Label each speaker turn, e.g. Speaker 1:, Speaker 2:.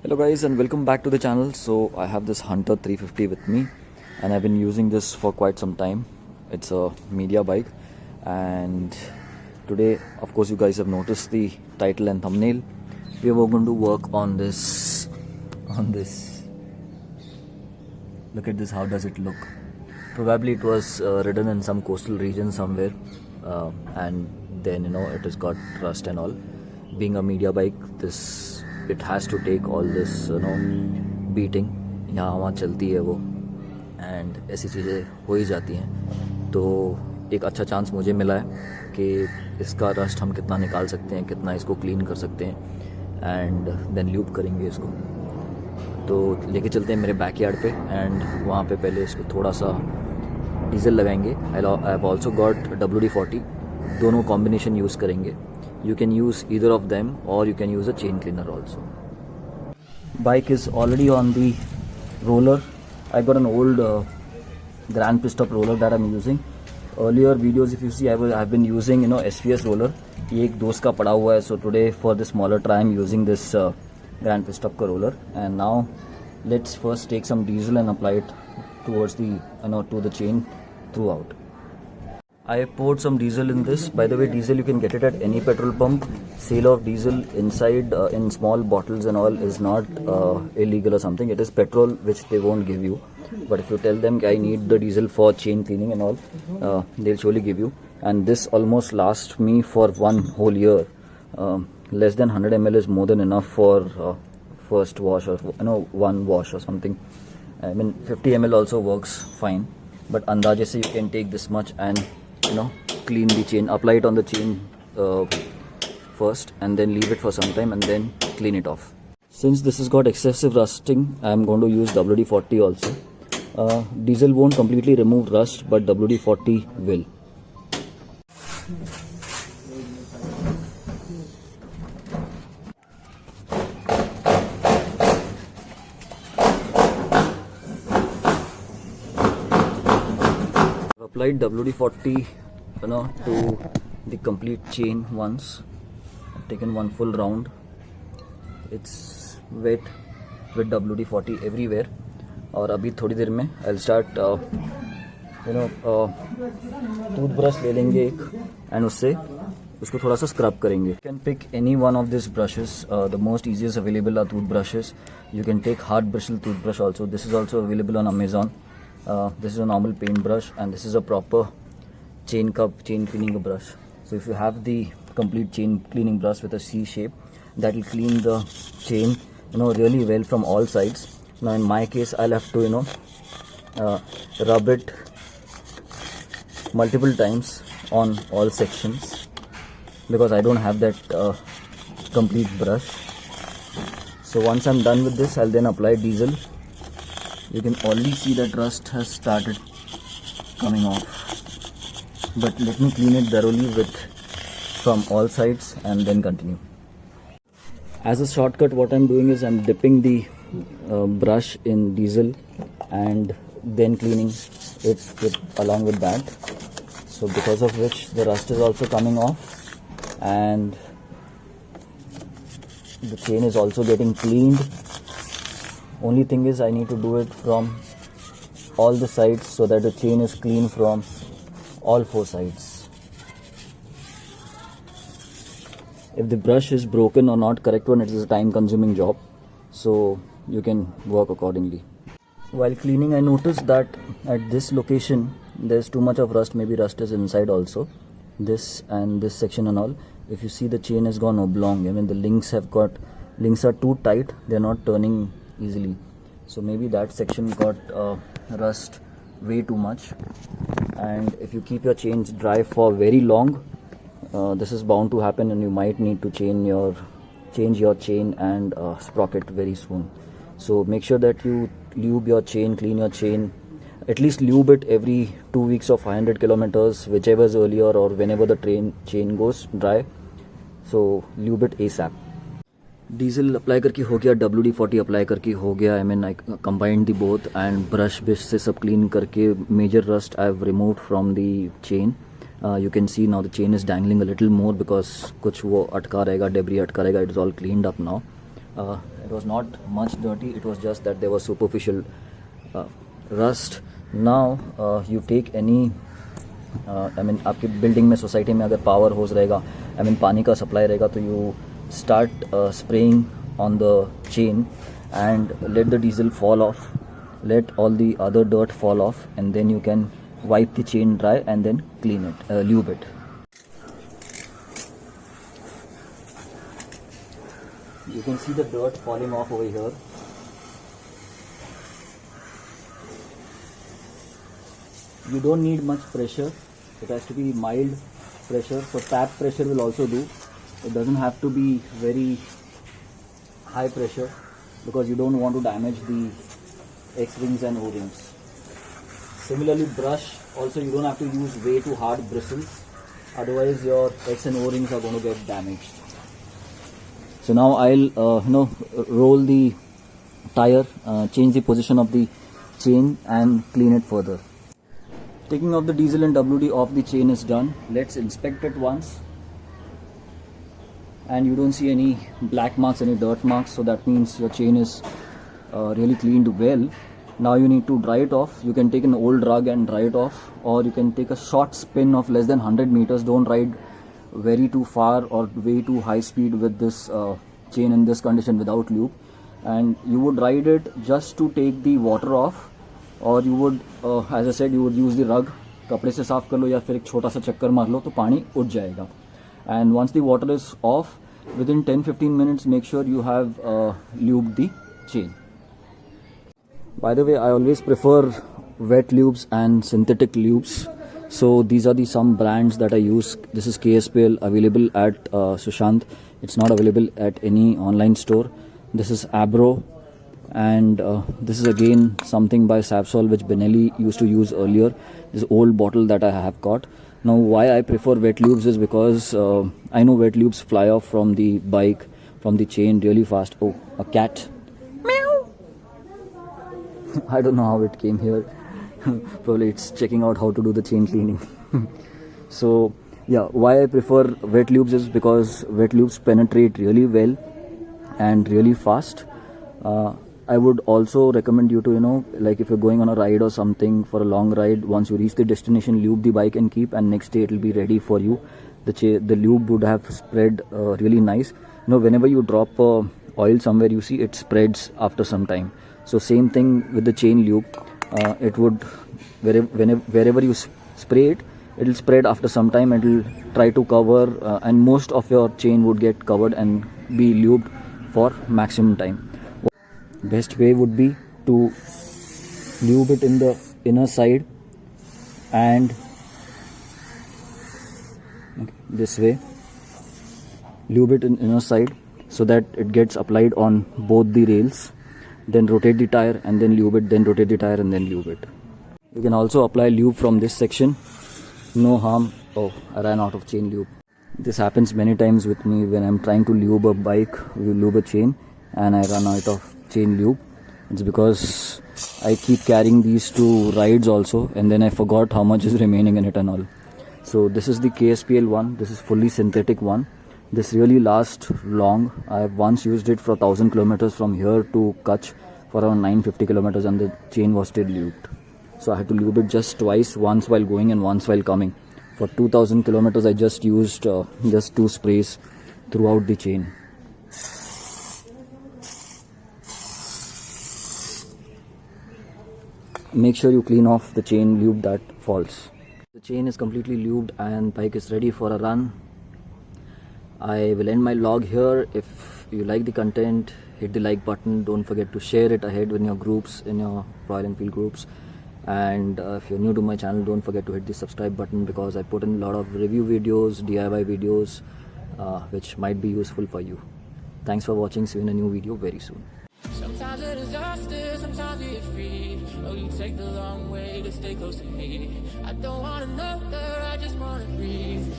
Speaker 1: Hello guys and welcome back to the channel. So I have this Hunter 350 with me and I've been using this for quite some time. It's a media bike and today, of course, you guys have noticed the title and thumbnail. We are going to work on this. Look at this, how does it look? Probably it was ridden in some coastal region somewhere and then it has got rust and all. Being a media bike, it has to take all this beating. यहाँ वहाँ चलती है वो and ऐसी चीज़ें हो ही जाती हैं. तो एक अच्छा चांस मुझे मिला है कि इसका रस्ट हम कितना निकाल सकते हैं, कितना इसको क्लीन कर सकते हैं एंड देन ल्यूब करेंगे इसको. तो लेके चलते हैं मेरे बैकयार्ड पे एंड वहाँ पे पहले इसको थोड़ा सा डीजल लगाएंगे. I have also got WD40, दोनों कॉम्बिनेशन यूज़ करेंगे. You can use either of them or you can use a chain cleaner also. Bike is already on the roller. I got an old Grand Pit Stop roller that I'm using. Earlier videos, if you see, I've been using SVS roller. ये एक दोस्त का पड़ा हुआ है. So today for the smaller try I'm using this Grand Pit Stop का roller. And now let's first take some diesel and apply it towards the to the chain throughout. I poured some diesel in this. By the way, diesel you can get it at any petrol pump. Sale of diesel inside in small bottles and all is not illegal or something. It is petrol which they won't give you. But if you tell them I need the diesel for chain cleaning and all, they'll surely give you. And this almost lasts me for one whole year. Less than 100 ml is more than enough for first wash or one wash or something. I mean 50 ml also works fine. But अंदाजे से you can take this much and clean the chain, apply it on the chain first and then leave it for some time and then clean it off. Since this has got excessive rusting, I am going to use WD40 also. Diesel won't completely remove rust, but WD40 will. Applied WD40 to the complete chain once. I've taken one full round. It's wet with WD40 everywhere. और अभी थोड़ी देर में I'll start toothbrush ले लेंगे एक and उससे उसको थोड़ा सा scrub करेंगे. You can pick any one of these brushes. The most easiest available are toothbrushes. You can take hard bristle toothbrush also. This is also available on Amazon. This is a normal paintbrush and this is a proper chain cleaning brush. So if you have the complete chain cleaning brush with a C shape, that will clean the chain really well from all sides. Now in my case I'll have to rub it multiple times on all sections because I don't have that complete brush. So once I'm done with this, I'll then apply diesel. You can already see that rust has started coming off, but let me clean it thoroughly from all sides and then continue. As a shortcut, what I'm doing is I'm dipping the brush in diesel and then cleaning it along with that. So because of which the rust is also coming off and the chain is also getting cleaned. Only thing is I need to do it from all the sides so that the chain is clean from all four sides. If the brush is broken or not correct one, it is a time consuming job, so you can work accordingly. While cleaning, I noticed that at this location there's too much of rust. Maybe rust is inside also, this and this section and all. If you see, the chain has gone oblong. I mean the links are too tight, they're not turning easily. So maybe that section got rust way too much. And if you keep your chains dry for very long, this is bound to happen and you might need to change your chain and sprocket very soon. So make sure that you lube your chain, clean your chain. At least lube it every 2 weeks or 500 kilometers, whichever is earlier, or whenever the chain goes dry. So lube it ASAP. Diesel apply करके हो गया, WD40 apply करके हो गया. I mean I combined the both and brush से सब clean करके major rust I have removed from the chain. You can see now the chain is dangling a little more because कुछ वो अटका रहेगा, debris अटका रहेगा. It is all cleaned up now. It was not much dirty, it was just that there was superficial rust. Now you take any I mean आपके building में society में अगर पावर होज रहेगा, I mean पानी का supply रहेगा, तो you start spraying on the chain and let the diesel fall off, let all the other dirt fall off, and then you can wipe the chain dry and then clean it, lube it. You can see the dirt falling off over here. You don't need much pressure, it has to be mild pressure, so tap pressure will also do. It doesn't have to be very high pressure because you don't want to damage the X-rings and O-rings. Similarly, brush also, you don't have to use way too hard bristles, otherwise your X and O-rings are going to get damaged. So now I'll roll the tire, change the position of the chain and clean it further. Taking off the diesel and WD off the chain is done. Let's inspect it once. And you don't see any black marks, any dirt marks, so that means your chain is really cleaned well. Now you need to dry it off. You can take an old rug and dry it off, or you can take a short spin of less than 100 meters. Don't ride very too far or way too high speed with this chain in this condition without lube. And you would ride it just to take the water off, और you would as I said, you would use the rug, कपड़े से साफ कर लो या फिर एक छोटा सा चक्कर मार लो तो पानी उठ जाएगा. And once the water is off, within 10-15 minutes make sure you have lubed the chain. By the way, I always prefer wet lubes and synthetic lubes. So these are the some brands that I use. This is KSPL, available at Sushant. It's not available at any online store. This is Abro, and this is again something by Sapsol which Benelli used to use earlier. This old bottle that I have got. Now why I prefer wet lubes is because I know wet lubes fly off from the bike, from the chain really fast. Oh, a cat. Meow. I don't know how it came here. Probably it's checking out how to do the chain cleaning. So yeah, why I prefer wet lubes is because wet lubes penetrate really well and really fast. I would also recommend you to, like if you're going on a ride or something for a long ride, once you reach the destination, lube the bike and keep, and next day it will be ready for you. The lube would have spread really nice. Whenever you drop oil somewhere, you see it spreads after some time. So same thing with the chain lube. It would, wherever you spray it, it will spread after some time. It will try to cover and most of your chain would get covered and be lubed for maximum time. Best way would be to lube it in the inner side and this way, lube it in inner side so that it gets applied on both the rails. Then rotate the tire and then lube it, then rotate the tire and then lube it. You can also apply lube from this section. No harm. Oh, I ran out of chain lube. This happens many times with me when I'm trying to lube a bike, we lube a chain, and I run out of chain lube. It's because I keep carrying these to rides also, and then I forgot how much is remaining in it and all. So this is the KSPL one. This is fully synthetic one. This really lasts long. I have once used it for 1000 kilometers from here to Kutch for around 950 kilometers, and the chain was still lubed. So I had to lube it just twice, once while going and once while coming. For 2000 kilometers I just used just 2 sprays throughout the chain. Make sure you clean off the chain lube that falls. The chain is completely lubed and bike is ready for a run. I will end my vlog here. If you like the content, hit the like button. Don't forget to share it ahead in your groups, in your Royal Enfield groups. And if you're new to my channel, don't forget to hit the subscribe button, because I put in a lot of review videos, DIY videos, which might be useful for you. Thanks for watching. See you in a new video very soon.
Speaker 2: Sometimes a disaster, sometimes we get free. Oh, you take the long way to stay close to me. I don't wanna know her, I just wanna breathe.